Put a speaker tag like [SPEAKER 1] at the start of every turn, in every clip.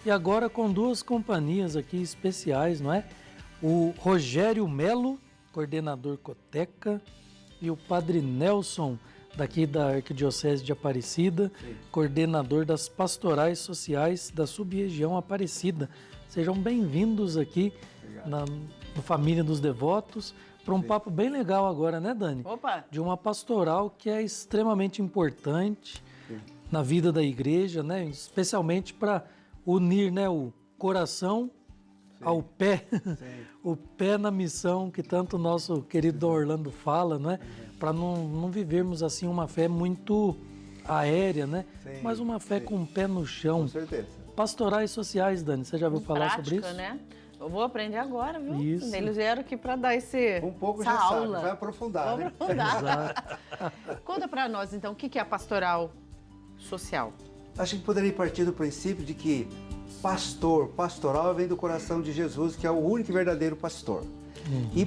[SPEAKER 1] E agora com duas companhias aqui especiais, não é? O Rogério Melo, coordenador Coteca, e o Padre Nelson, daqui da Arquidiocese de Aparecida, sim, coordenador das pastorais sociais da sub-região Aparecida. Sejam bem-vindos aqui no Família dos Devotos, para um papo bem legal agora, né, Dani?
[SPEAKER 2] Opa! De
[SPEAKER 1] uma pastoral que é extremamente importante, sim, na vida da igreja, né? Especialmente para unir, né, o coração, sim, ao pé, sim, o pé na missão que tanto o nosso querido Dom Orlando fala, né? Para não vivermos assim uma fé muito aérea, né? Sim, mas uma fé, sim, com o pé no chão.
[SPEAKER 3] Com certeza.
[SPEAKER 1] Pastorais sociais, Dani, você já ouviu falar sobre isso?
[SPEAKER 2] Né? Eu vou aprender agora, viu?
[SPEAKER 1] Isso.
[SPEAKER 2] Eles vieram aqui para dar
[SPEAKER 3] um pouco essa
[SPEAKER 2] já
[SPEAKER 3] aula.
[SPEAKER 2] Sabe,
[SPEAKER 3] vai aprofundar,
[SPEAKER 2] né? Aprofundar. Conta para nós, então, o que é a pastoral social?
[SPEAKER 3] Acho que poderia partir do princípio de que pastoral vem do coração de Jesus, que é o único e verdadeiro pastor. E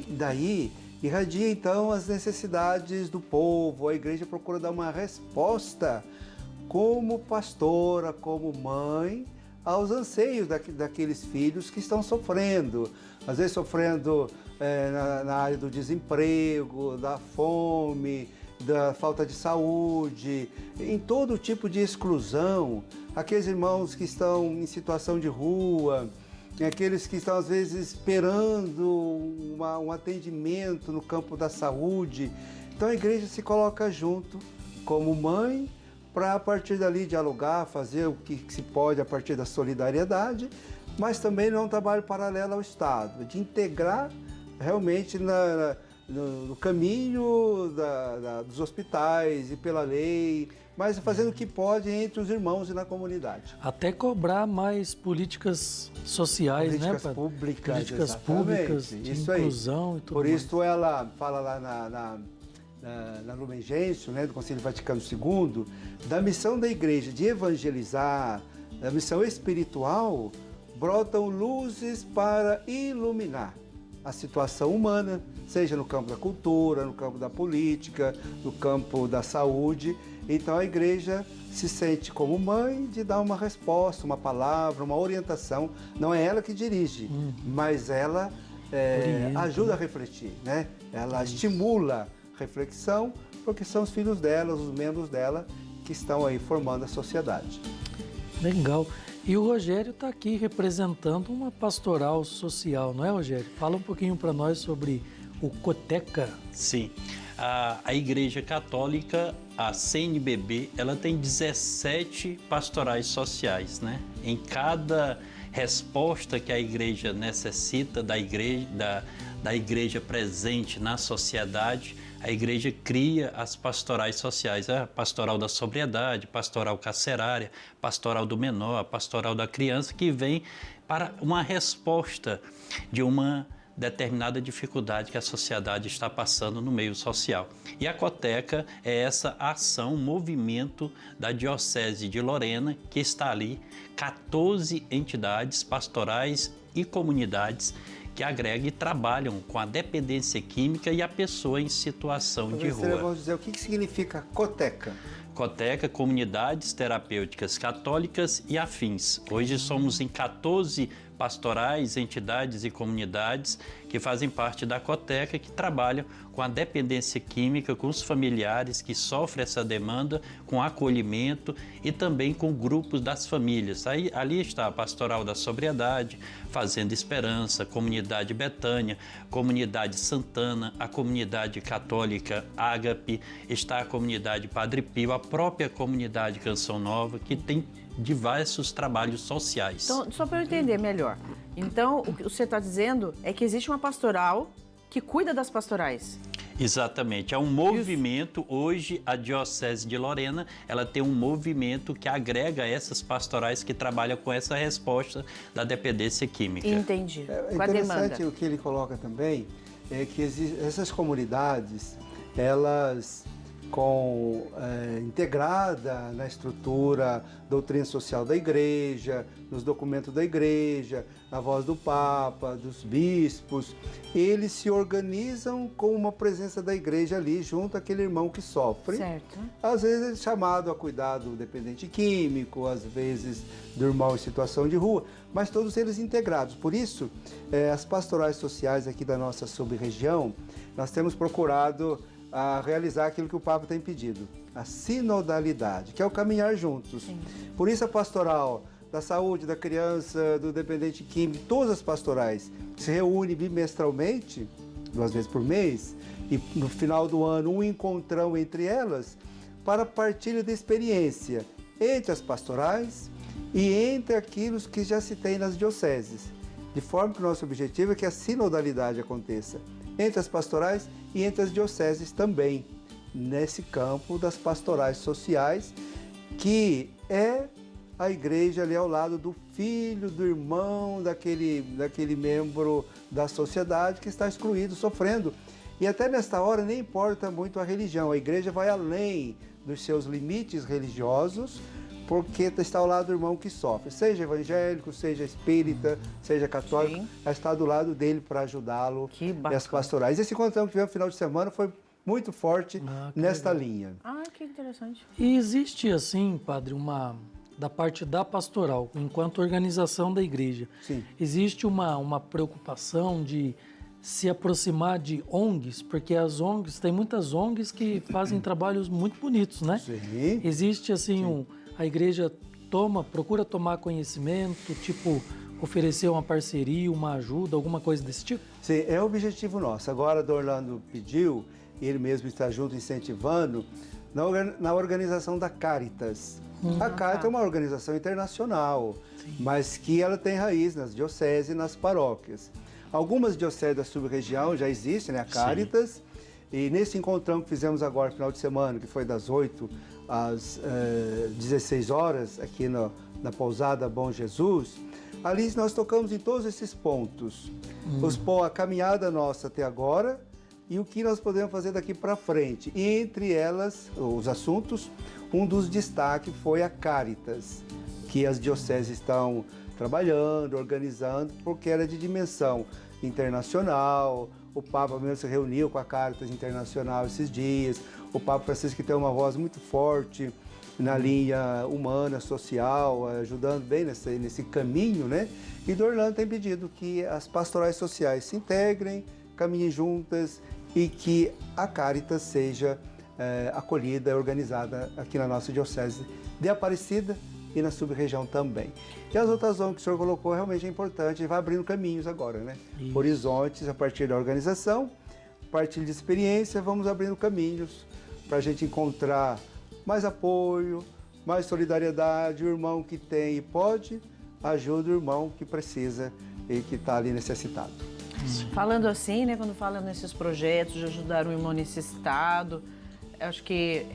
[SPEAKER 3] daí irradia então as necessidades do povo. A igreja procura dar uma resposta como pastora, como mãe, aos anseios daqueles filhos que estão sofrendo. Às vezes sofrendo na área do desemprego, da fome, da falta de saúde, em todo tipo de exclusão. Aqueles irmãos que estão em situação de rua, aqueles que estão às vezes esperando um atendimento no campo da saúde. Então a igreja se coloca junto como mãe, para a partir dali dialogar, fazer o que se pode a partir da solidariedade, mas também não é um trabalho paralelo ao Estado, de integrar realmente no caminho dos hospitais e pela lei, mas fazendo o que pode entre os irmãos e na comunidade.
[SPEAKER 1] Até cobrar mais políticas sociais,
[SPEAKER 3] políticas,
[SPEAKER 1] né?
[SPEAKER 3] Públicas,
[SPEAKER 1] políticas públicas, de
[SPEAKER 3] isso
[SPEAKER 1] inclusão
[SPEAKER 3] aí.
[SPEAKER 1] E tudo
[SPEAKER 3] Por
[SPEAKER 1] mais.
[SPEAKER 3] isso ela fala lá na Lumen Gentium, né, do Concílio Vaticano II, da missão da igreja de evangelizar, da missão espiritual, brotam luzes para iluminar a situação humana, seja no campo da cultura, no campo da política, no campo da saúde. Então a igreja se sente como mãe de dar uma resposta, uma palavra, uma orientação. Não é ela que dirige, mas ela ajuda a refletir, né? Ela estimula a reflexão, porque são os filhos dela, os membros dela, que estão aí formando a sociedade.
[SPEAKER 1] Legal. E o Rogério está aqui representando uma pastoral social, não é, Rogério? Fala um pouquinho para nós sobre o Coteca.
[SPEAKER 4] Sim. A Igreja Católica, a CNBB, ela tem 17 pastorais sociais, né? Em cada resposta que a igreja necessita da igreja presente na sociedade, a igreja cria as pastorais sociais, a pastoral da sobriedade, pastoral carcerária, pastoral do menor, a pastoral da criança, que vem para uma resposta de uma determinada dificuldade que a sociedade está passando no meio social. E a Coteca é essa ação, movimento da Diocese de Lorena, que está ali, 14 entidades pastorais e comunidades que agregam e trabalham com a dependência química e a pessoa em situação de rua.
[SPEAKER 3] Vamos dizer, o que significa Coteca?
[SPEAKER 4] Coteca, Comunidades Terapêuticas Católicas e Afins. Hoje somos em 14 pastorais, entidades e comunidades que fazem parte da Coteca, que trabalham com a dependência química, com os familiares que sofrem essa demanda, com acolhimento e também com grupos das famílias. Ali está a Pastoral da Sobriedade, Fazenda Esperança, Comunidade Betânia, Comunidade Santana, a Comunidade Católica Ágape, está a Comunidade Padre Pio, a própria Comunidade Canção Nova, que tem diversos trabalhos sociais.
[SPEAKER 2] Então, só para eu entender melhor. Então, o que você está dizendo é que existe uma pastoral que cuida das pastorais.
[SPEAKER 4] Exatamente. É um movimento, hoje a Diocese de Lorena, ela tem um movimento que agrega essas pastorais que trabalham com essa resposta da dependência química.
[SPEAKER 2] Entendi.
[SPEAKER 3] É
[SPEAKER 2] com a demanda.
[SPEAKER 3] interessante o que ele coloca também, é que essas comunidades, elas integrada na estrutura doutrina social da igreja, nos documentos da igreja, na voz do Papa, dos bispos. Eles se organizam com uma presença da igreja ali junto àquele irmão que sofre.
[SPEAKER 2] Certo.
[SPEAKER 3] Às vezes chamado a cuidar do dependente químico, às vezes do irmão em situação de rua, mas todos eles integrados. Por isso, as pastorais sociais aqui da nossa sub-região, nós temos procurado realizar aquilo que o Papa tem pedido, a sinodalidade, que é o caminhar juntos. Sim. Por isso a pastoral da saúde, da criança, do dependente químico, todas as pastorais que se reúnem bimestralmente, 2 vezes por mês, e no final do ano um encontrão entre elas para partilha de experiência entre as pastorais e entre aqueles que já se tem nas dioceses, de forma que o nosso objetivo é que a sinodalidade aconteça entre as pastorais e entre as dioceses também, nesse campo das pastorais sociais, que é a igreja ali ao lado do filho, do irmão, daquele membro da sociedade que está excluído, sofrendo. E até nesta hora nem importa muito a religião, a igreja vai além dos seus limites religiosos, porque está ao lado do irmão que sofre, seja evangélico, seja espírita, seja católico, ela está do lado dele para ajudá-lo nas pastorais. Esse encontrão que tivemos no final de semana foi muito forte nesta linha.
[SPEAKER 2] Ah, que interessante.
[SPEAKER 1] E existe, assim, padre, da parte da pastoral, enquanto organização da igreja,
[SPEAKER 3] sim,
[SPEAKER 1] existe uma preocupação de se aproximar de ONGs, porque as ONGs, tem muitas ONGs que fazem trabalhos muito bonitos, né?
[SPEAKER 3] Sim.
[SPEAKER 1] Existe, assim, a igreja procura tomar conhecimento, tipo, oferecer uma parceria, uma ajuda, alguma coisa desse tipo?
[SPEAKER 3] Sim, é o objetivo nosso. Agora, o Orlando pediu, ele mesmo está junto, incentivando, na organização da Caritas. A Caritas é uma organização internacional, mas que ela tem raiz nas dioceses e nas paróquias. Algumas dioceses da sub-região já existem, né, a Caritas, e nesse encontrão que fizemos agora, no final de semana, que foi das 8 às 16 horas, aqui na pousada Bom Jesus, ali nós tocamos em todos esses pontos. A caminhada nossa até agora e o que nós podemos fazer daqui para frente. E entre elas, os assuntos, um dos destaques foi a Caritas, que as dioceses estão trabalhando, organizando, porque era de dimensão internacional. O Papa mesmo se reuniu com a Caritas Internacional esses dias. O Papa Francisco tem uma voz muito forte na linha humana, social, ajudando bem nesse caminho, né? E do Orlando tem pedido que as pastorais sociais se integrem, caminhem juntas e que a Caritas seja acolhida, organizada aqui na nossa diocese de Aparecida e na sub-região também. E as outras ONGs que o senhor colocou realmente é importante, vai abrindo caminhos agora, né? Isso. Horizontes a partir da organização, a partir de experiência, vamos abrindo caminhos para a gente encontrar mais apoio, mais solidariedade. O irmão que tem e pode, ajuda o irmão que precisa e que está ali necessitado.
[SPEAKER 2] Falando assim, né, quando fala nesses projetos de ajudar o irmão necessitado, acho que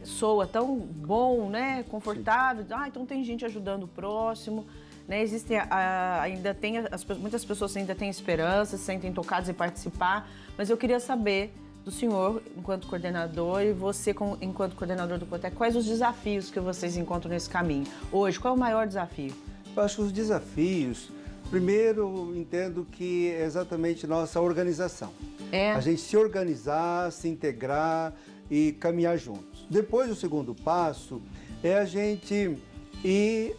[SPEAKER 2] soa tão bom, né, confortável. Então tem gente ajudando o próximo, né? Muitas pessoas ainda têm esperança, se sentem tocadas em participar, mas eu queria saber do senhor, enquanto coordenador, e você, enquanto coordenador do Cotec, quais os desafios que vocês encontram nesse caminho? Hoje, qual é o maior desafio?
[SPEAKER 3] Eu acho que os desafios, primeiro, entendo que é exatamente nossa organização. A gente se organizar, se integrar e caminhar juntos. Depois, o segundo passo é a gente ir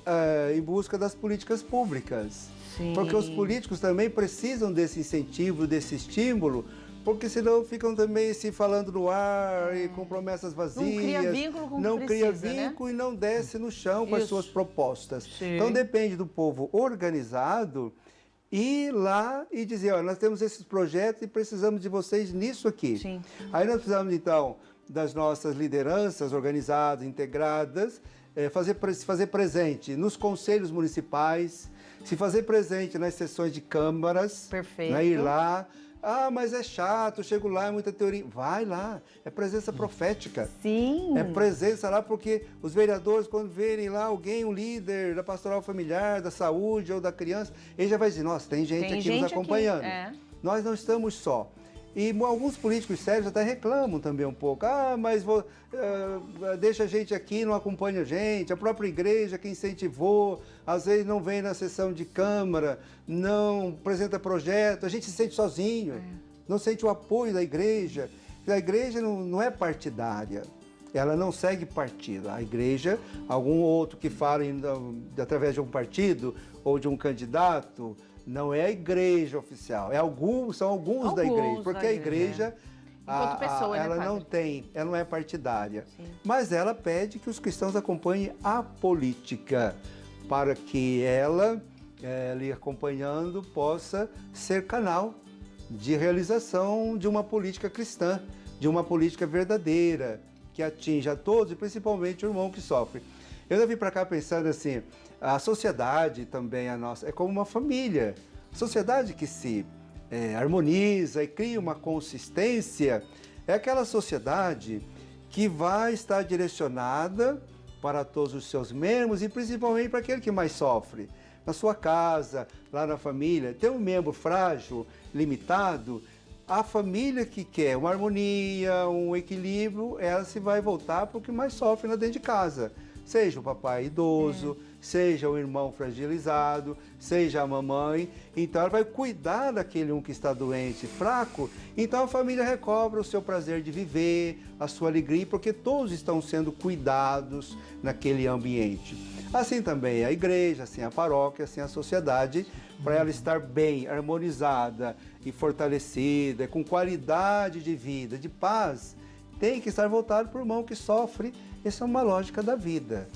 [SPEAKER 3] em busca das políticas públicas. Sim. Porque os políticos também precisam desse incentivo, desse estímulo, porque senão ficam também se falando no ar e com promessas vazias. Não cria
[SPEAKER 2] vínculo com o que
[SPEAKER 3] Não cria
[SPEAKER 2] precisa,
[SPEAKER 3] vínculo,
[SPEAKER 2] né?
[SPEAKER 3] E não desce no chão com as suas propostas.
[SPEAKER 2] Sim.
[SPEAKER 3] Então depende do povo organizado ir lá e dizer, olha, nós temos esses projetos e precisamos de vocês nisso aqui.
[SPEAKER 2] Sim.
[SPEAKER 3] Aí nós precisamos, então, das nossas lideranças organizadas, integradas, se fazer presente nos conselhos municipais, se fazer presente nas sessões de câmaras.
[SPEAKER 2] Perfeito.
[SPEAKER 3] Né, ir lá. Mas é chato, chego lá, é muita teoria. Vai lá, é presença profética.
[SPEAKER 2] Sim.
[SPEAKER 3] É presença lá porque os vereadores, quando verem lá alguém, um líder da pastoral familiar, da saúde ou da criança, ele já vai dizer, nossa, tem gente aqui nos acompanhando. Nós não estamos só. E alguns políticos sérios até reclamam também um pouco. Mas deixa a gente aqui, não acompanha a gente. A própria igreja que incentivou, às vezes não vem na sessão de Câmara, não apresenta projeto. A gente se sente sozinho, não sente o apoio da igreja. A igreja não é partidária, ela não segue partido. A igreja, algum outro que fala através de um partido ou de um candidato, não é a igreja oficial, são alguns da igreja, porque a igreja ela ela não é partidária. Sim. Mas ela pede que os cristãos acompanhem a política, para que ela, ali acompanhando, possa ser canal de realização de uma política cristã, de uma política verdadeira, que atinja a todos e principalmente o irmão que sofre. Eu já vim para cá pensando assim, a sociedade também, a nossa, é como uma família. A sociedade que se harmoniza e cria uma consistência, é aquela sociedade que vai estar direcionada para todos os seus membros e principalmente para aquele que mais sofre. Na sua casa, lá na família, tem um membro frágil, limitado, a família que quer uma harmonia, um equilíbrio, ela se vai voltar para o que mais sofre lá dentro de casa. Seja o papai idoso, seja o irmão fragilizado, seja a mamãe. Então ela vai cuidar daquele um que está doente, fraco. Então a família recobra o seu prazer de viver, a sua alegria, porque todos estão sendo cuidados naquele ambiente. Assim também a igreja, assim a paróquia, assim a sociedade, para ela estar bem, harmonizada e fortalecida, com qualidade de vida, de paz, tem que estar voltado para o irmão que sofre. Essa é uma lógica da vida.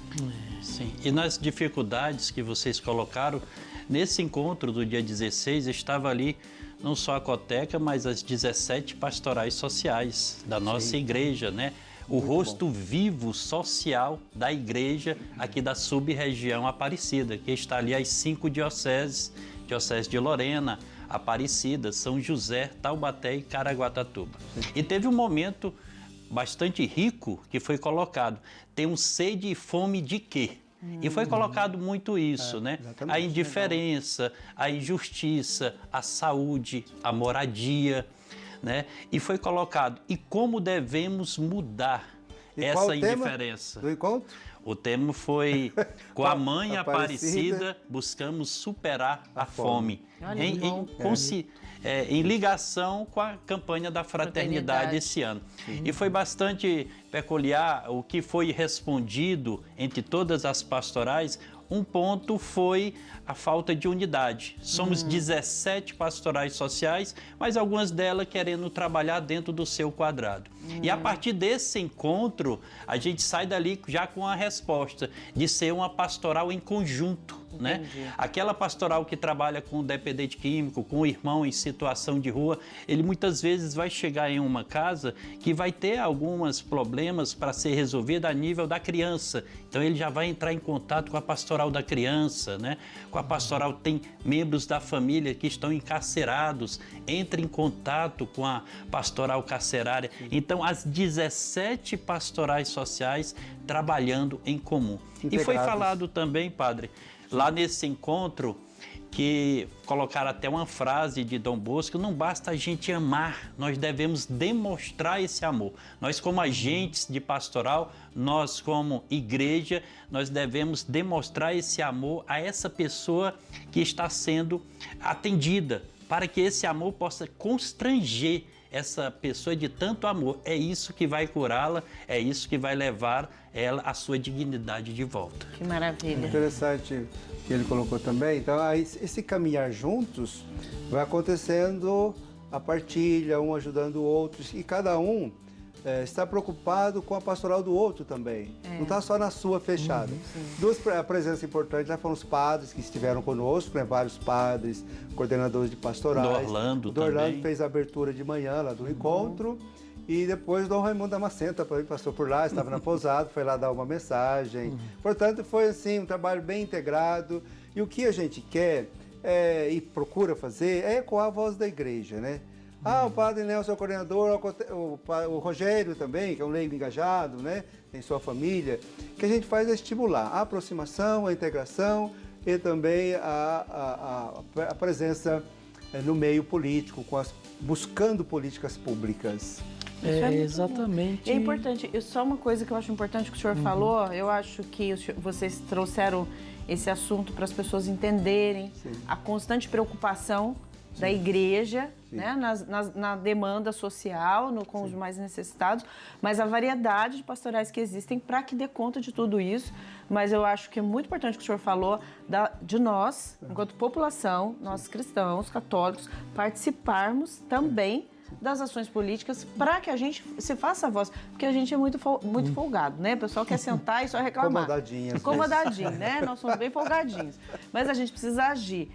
[SPEAKER 4] Sim, e nas dificuldades que vocês colocaram, nesse encontro do dia 16, estava ali não só a Coteca, mas as 17 pastorais sociais da nossa igreja, né? O rosto vivo social da igreja aqui da sub-região Aparecida, que está ali as 5 dioceses, Diocese de Lorena, Aparecida, São José, Taubaté e Caraguatatuba. E teve um momento bastante rico que foi colocado, tem um sede e fome de quê? E foi colocado muito isso, né? A indiferença, a injustiça, a saúde, a moradia, né? E foi colocado, e como devemos mudar essa indiferença?
[SPEAKER 3] Do encontro?
[SPEAKER 4] O tema foi, com a Mãe Aparecida, buscamos superar a fome. Em ligação com a campanha da fraternidade esse ano. E foi bastante peculiar o que foi respondido entre todas as pastorais. Um ponto foi a falta de unidade. Somos 17 pastorais sociais, mas algumas delas querendo trabalhar dentro do seu quadrado. E a partir desse encontro, a gente sai dali já com a resposta de ser uma pastoral em conjunto. Né? Aquela pastoral que trabalha com o dependente químico, com o irmão em situação de rua, ele muitas vezes vai chegar em uma casa que vai ter alguns problemas para ser resolvido a nível da criança. Então ele já vai entrar em contato com a pastoral da criança, né? Com a pastoral tem membros da família que estão encarcerados, entra em contato com a pastoral carcerária. Então as 17 pastorais sociais trabalhando em comum. E foi falado também, padre, lá nesse encontro, que colocaram até uma frase de Dom Bosco: não basta a gente amar, nós devemos demonstrar esse amor. Nós como agentes de pastoral, nós como igreja, nós devemos demonstrar esse amor a essa pessoa que está sendo atendida, para que esse amor possa constranger essa pessoa de tanto amor. É isso que vai curá-la, é isso que vai levar ela à sua dignidade de volta.
[SPEAKER 2] Que maravilha.
[SPEAKER 3] Interessante que ele colocou também. Então, esse caminhar juntos vai acontecendo a partilha, um ajudando o outro, e cada um está preocupado com a pastoral do outro também. Não está só na sua fechada. Duas presenças importantes já foram os padres que estiveram conosco, né? Vários padres, coordenadores de pastorais.
[SPEAKER 4] Do Orlando
[SPEAKER 3] também.
[SPEAKER 4] Do
[SPEAKER 3] Orlando fez a abertura de manhã lá do encontro. E depois o Dom Raimundo Damasceno passou por lá, estava na pousada, foi lá dar uma mensagem. Portanto, foi assim, um trabalho bem integrado. E o que a gente quer e procura fazer é ecoar a voz da igreja, né? O padre Nelson é o coordenador, o Rogério também, que é um leigo engajado, né? Tem sua família. O que a gente faz é estimular a aproximação, a integração e também a presença no meio político, buscando políticas públicas.
[SPEAKER 2] Isso é muito
[SPEAKER 1] exatamente.
[SPEAKER 2] É importante. Só uma coisa que eu acho importante que o senhor falou, eu acho que vocês trouxeram esse assunto para as pessoas entenderem a constante preocupação da igreja, né, na demanda social, com os mais necessitados, mas a variedade de pastorais que existem para que dê conta de tudo isso. Mas eu acho que é muito importante o que o senhor falou de nós, enquanto população, nós cristãos, católicos, participarmos também das ações políticas para que a gente se faça a voz, porque a gente é muito folgado, né? O pessoal quer sentar e só reclamar. Acomodadinho, né? Nós somos bem folgadinhos. Mas a gente precisa agir.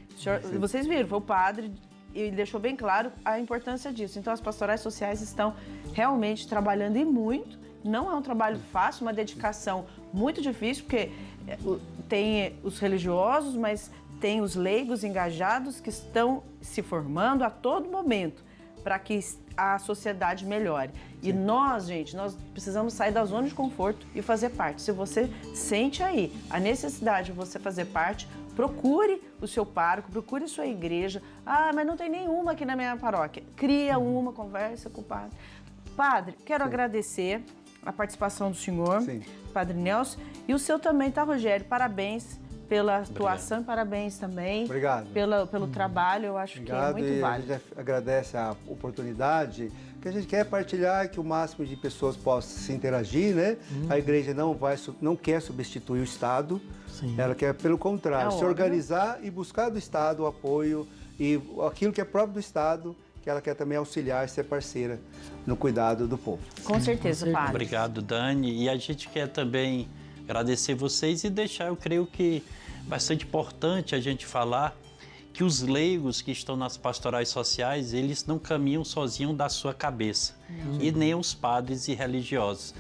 [SPEAKER 2] Vocês viram, foi o padre e ele deixou bem claro a importância disso. Então, as pastorais sociais estão realmente trabalhando e muito. Não é um trabalho fácil, uma dedicação muito difícil, porque tem os religiosos, mas tem os leigos engajados que estão se formando a todo momento para que a sociedade melhore. E nós, gente, nós precisamos sair da zona de conforto e fazer parte. Se você sente aí a necessidade de você fazer parte, procure o seu pároco, procure a sua igreja. Ah, mas não tem nenhuma aqui na minha paróquia. Cria uma, conversa com o padre. Padre, quero agradecer a participação do senhor, Padre Nelson, e o seu também, tá, Rogério? Parabéns pela atuação, parabéns também.
[SPEAKER 3] Obrigado.
[SPEAKER 2] Pelo trabalho, eu acho que é muito válido.
[SPEAKER 3] A gente agradece a oportunidade, que a gente quer partilhar, que o máximo de pessoas possam se interagir, né? A igreja não quer substituir o Estado, ela quer, pelo contrário, se organizar e buscar do Estado o apoio e aquilo que é próprio do Estado, que ela quer também auxiliar e ser parceira no cuidado do povo.
[SPEAKER 2] Com certeza, padre.
[SPEAKER 4] Obrigado, Dani. E a gente quer também agradecer vocês e deixar, eu creio que bastante importante a gente falar que os leigos que estão nas pastorais sociais, eles não caminham sozinhos da sua cabeça, e nem os padres e religiosos.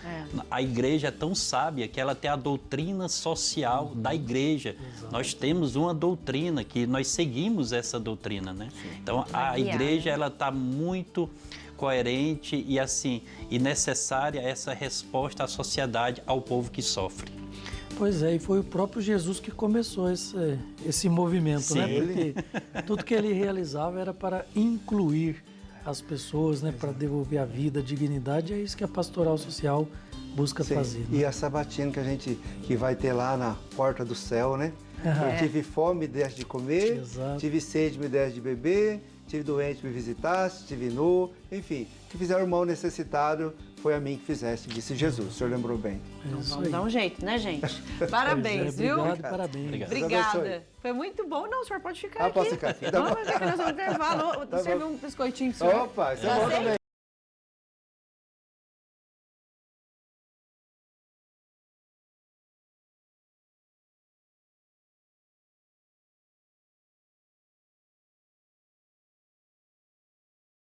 [SPEAKER 4] A igreja é tão sábia que ela tem a doutrina social da igreja. Nós temos uma doutrina que nós seguimos essa doutrina, né? Então, a igreja, ela está muito coerente e assim, e necessária essa resposta à sociedade, ao povo que sofre.
[SPEAKER 1] Pois é, e foi o próprio Jesus que começou esse movimento, né? Porque tudo que ele realizava era para incluir as pessoas, né? Para devolver a vida, a dignidade, é isso que a pastoral social busca fazer. Né?
[SPEAKER 3] E a sabatina que vai ter lá na porta do céu, né? Eu tive fome, me deste de comer, tive sede, me deste de beber, tive doente, me visitaste, tive nu, enfim, que fizeram o irmão necessitado, foi a mim que fizeste, disse Jesus. O senhor lembrou bem.
[SPEAKER 2] Vamos dar um jeito, né, gente? Parabéns, viu?
[SPEAKER 1] Obrigado, parabéns.
[SPEAKER 2] Obrigada. Foi muito bom. Não, o senhor pode ficar aqui.
[SPEAKER 3] Posso ficar aqui?
[SPEAKER 2] Vamos ver que nós vamos intervalo. Servir um biscoitinho pro senhor.
[SPEAKER 3] Opa, isso é bom também.